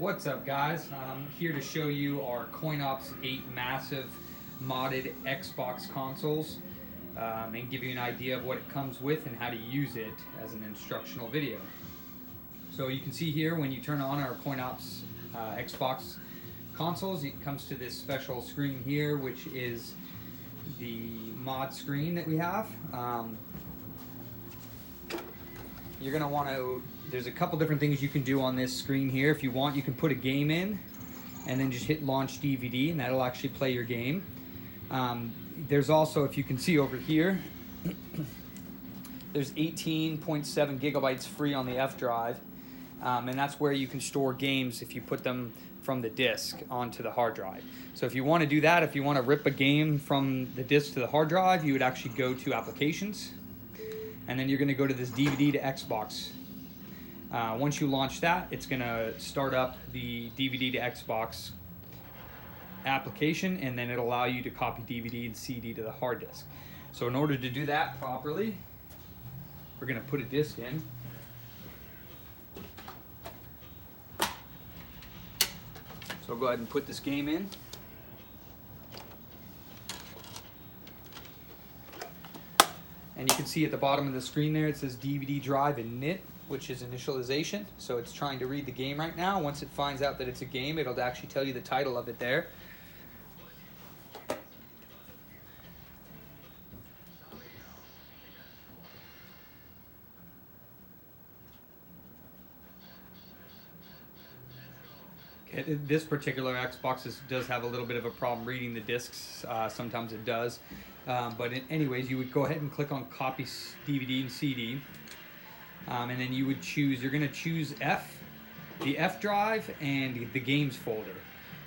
What's up, guys? I'm here to show you our coinops 8 massive modded Xbox consoles and give you an idea of what it comes with and how to use it as an instructional video. So you can see here when you turn on our coinops Xbox consoles, it comes to this special screen here, which is the mod screen that we have. You're going to want to, there's a couple different things you can do on this screen here. If you want, you can put a game in and then just hit launch DVD and that'll actually play your game. There's also, if you can see over here, there's 18.7 gigabytes free on the F drive, and that's where you can store games if you put them from the disk onto the hard drive. So if you want to do that, if you want to rip a game from the disk to the hard drive, you would actually go to applications, and then you're going to go to this DVD to Xbox. Once you launch that, it's going to start up the DVD to Xbox application, and then it'll allow you to copy DVD and CD to the hard disk. So in order to do that properly, we're going to put a disk in. So I'll go ahead and put this game in. And you can see at the bottom of the screen there, it says DVD drive init, which is initialization. So it's trying to read the game right now. Once it finds out that it's a game, it'll actually tell you the title of it there. Okay, this particular Xbox does have a little bit of a problem reading the discs. Sometimes it does. But anyways, you would go ahead and click on copy DVD and CD. And then you would choose, you're going to choose the F drive and the games folder,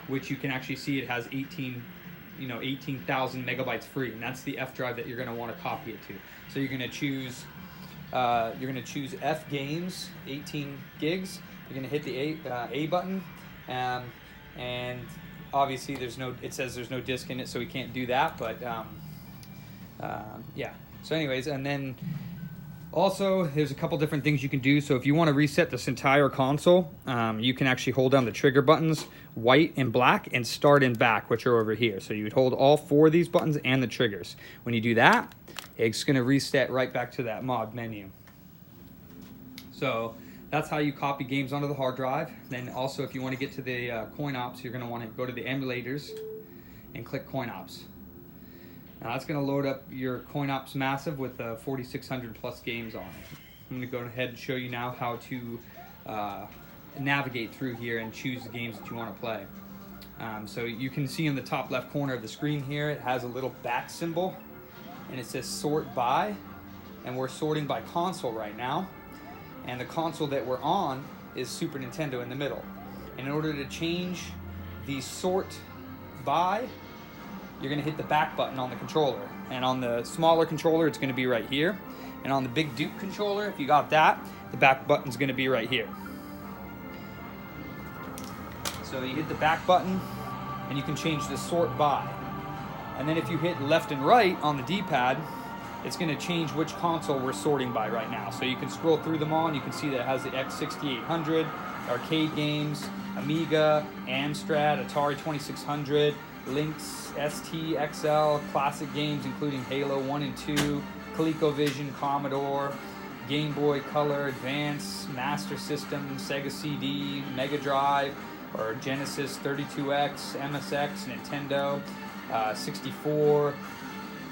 which you can actually see it has 18,000 megabytes free, and that's the F drive that you're going to want to copy it to. So you're going to choose F games, 18 gigs. You're going to hit the A button, and obviously it says there's no disk in it, so we can't do that. But yeah. So anyways, and then also, there's a couple different things you can do. So if you want to reset this entire console, you can actually hold down the trigger buttons, white and black, and start and back, which are over here. So you would hold all 4 of these buttons and the triggers. When you do that, it's going to reset right back to that mod menu. So that's how you copy games onto the hard drive. Then also, if you want to get to the coinops, you're going to want to go to the emulators and click coinops. Now that's going to load up your coinops massive with 4,600 plus games on it. I'm going to go ahead and show you now how to navigate through here and choose the games that you want to play. So you can see in the top left corner of the screen here, it has a little bat symbol, and it says sort by, and we're sorting by console right now. And the console that we're on is Super Nintendo in the middle. And in order to change the sort by, you're going to hit the back button on the controller. And on the smaller controller, it's going to be right here. And on the big Duke controller, if you got that, the back button's going to be right here. So you hit the back button, and you can change the sort by. And then if you hit left and right on the D-pad, it's going to change which console we're sorting by right now. So you can scroll through them all, and you can see that it has the X6800, arcade games, Amiga, Amstrad, Atari 2600, Lynx, ST, XL, classic games including Halo 1 and 2, ColecoVision, Commodore, Game Boy Color, Advance, Master System, Sega CD, Mega Drive, or Genesis 32X, MSX, Nintendo, 64,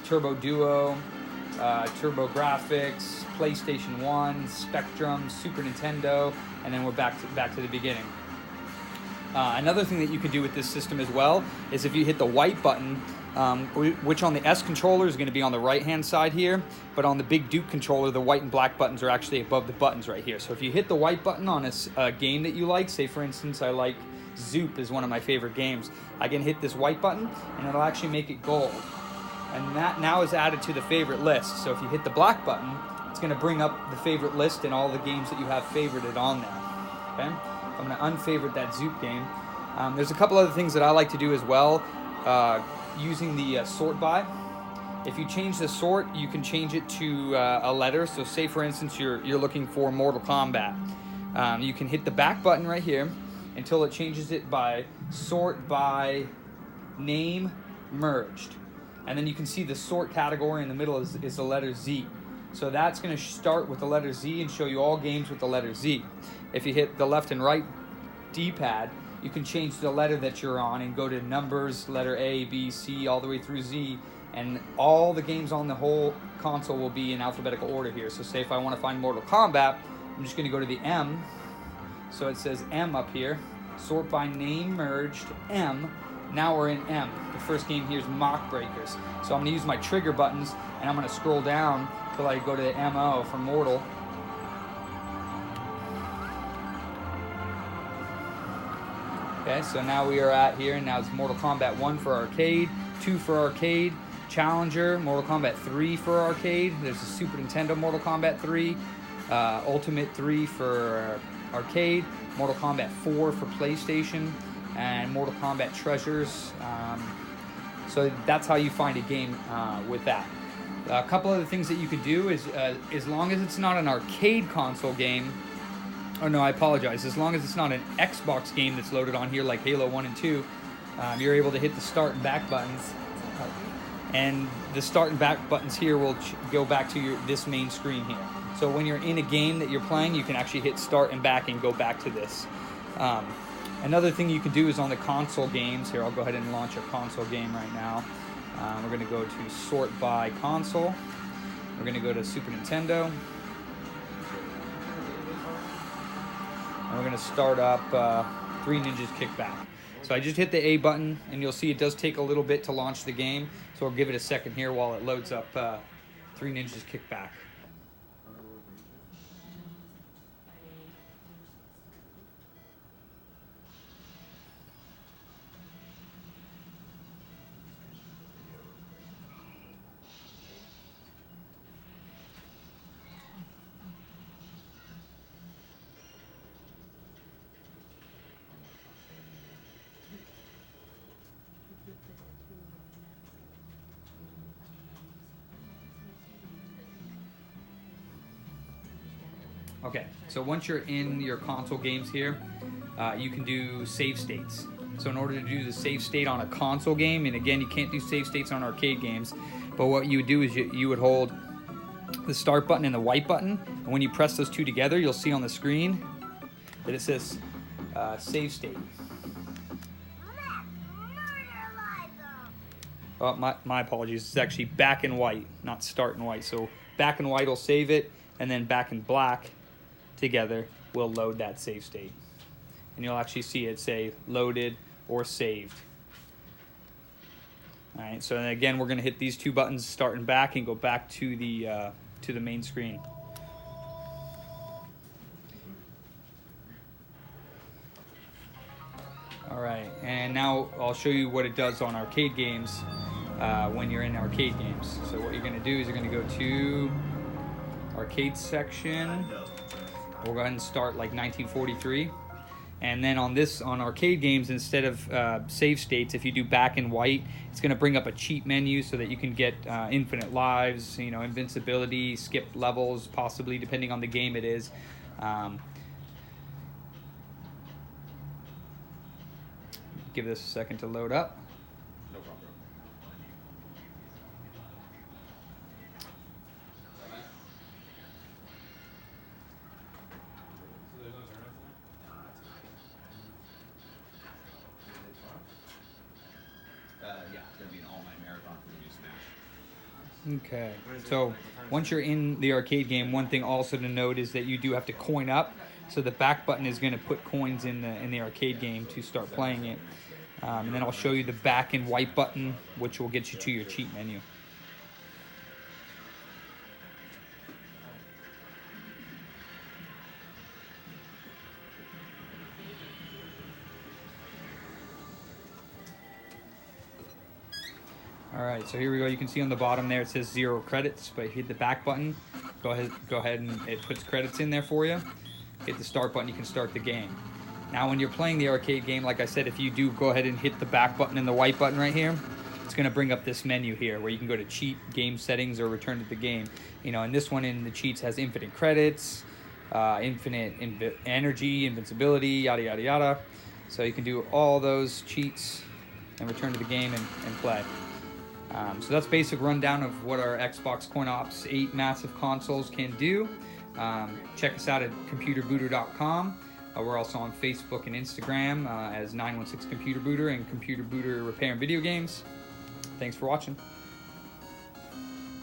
Turbo Duo, Turbo Graphics, PlayStation 1, Spectrum, Super Nintendo, and then we're back to the beginning. Another thing that you can do with this system as well is if you hit the white button, which on the S controller is going to be on the right hand side here, but on the big Duke controller, the white and black buttons are actually above the buttons right here. So if you hit the white button on a game that you like, say for instance I like Zoop is one of my favorite games, I can hit this white button and it'll actually make it gold. And that now is added to the favorite list. So if you hit the black button, it's going to bring up the favorite list and all the games that you have favorited on there. Okay? I'm going to unfavorite that Zoop game. There's a couple other things that I like to do as well using the sort by. If you change the sort, you can change it to a letter. So say for instance you're looking for Mortal Kombat. You can hit the back button right here, until it changes it by sort by name merged. And then you can see the sort category in the middle is the letter Z. So that's going to start with the letter Z and show you all games with the letter Z. If you hit the left and right D-pad, you can change the letter that you're on and go to numbers, letter A, B, C, all the way through Z, and all the games on the whole console will be in alphabetical order here. So say if I want to find Mortal Kombat, I'm just going to go to the M. So it says M up here, sort by name merged, M. Now we're in M. The first game here is Mock Breakers. So I'm going to use my trigger buttons, and I'm going to scroll down till I go to the MO for Mortal. Okay, so now we are at here, and now it's Mortal Kombat 1 for arcade, 2 for arcade, Challenger, Mortal Kombat 3 for arcade. There's a Super Nintendo Mortal Kombat 3, Ultimate 3 for arcade, Mortal Kombat 4 for PlayStation, and Mortal Kombat Treasures. So that's how you find a game with that. A couple other things that you could do is, as long as it's not an arcade console game, oh no, I apologize. As long as it's not an Xbox game that's loaded on here like Halo 1 and 2, you're able to hit the start and back buttons. And the start and back buttons here will go back to this main screen here. So when you're in a game that you're playing, you can actually hit start and back and go back to this. Another thing you can do is on the console games. Here, I'll go ahead and launch a console game right now. We're going to go to sort by console. We're going to go to Super Nintendo. And we're going to start up Three Ninjas Kickback. So I just hit the A button, and you'll see it does take a little bit to launch the game. So we'll give it a second here while it loads up Three Ninjas Kickback. Okay, so once you're in your console games here, you can do save states. So in order to do the save state on a console game, and again, you can't do save states on arcade games, but what you would do is you would hold the start button and the white button, and when you press those two together, you'll see on the screen that it says save state. Oh, my apologies, it's actually back and white, not start and white. So back and white will save it, and then back and black together will load that save state. And you'll actually see it say loaded or saved. All right, so then again, we're gonna hit these two buttons, start and back, and go back to the main screen. All right, and now I'll show you what it does on arcade games when you're in arcade games. So what you're gonna do is you're gonna go to arcade section. We'll go ahead and start like 1943. And then on arcade games, instead of save states, if you do back and white, it's going to bring up a cheat menu so that you can get infinite lives, invincibility, skip levels, possibly, depending on the game it is. Give this a second to load up. No problem. Yeah, it's going to be an all-night marathon for the new Smash. Okay, so once you're in the arcade game, one thing also to note is that you do have to coin up. So the back button is going to put coins in the arcade game to start playing it. And then I'll show you the back and white button, which will get you to your cheat menu. Alright, so here we go. You can see on the bottom there it says 0 credits, but hit the back button. Go ahead and it puts credits in there for you. Hit the start button, you can start the game. Now when you're playing the arcade game, like I said, if you do go ahead and hit the back button and the white button right here, it's going to bring up this menu here where you can go to cheat, game settings, or return to the game. And this one in the cheats has infinite credits, infinite energy, invincibility, yada yada yada. So you can do all those cheats and return to the game and play. So that's basic rundown of what our Xbox coinops 8 massive consoles can do. Check us out at computerbooter.com. We're also on Facebook and Instagram as 916 Computer Booter and Computer Booter Repair and Video Games. Thanks for watching.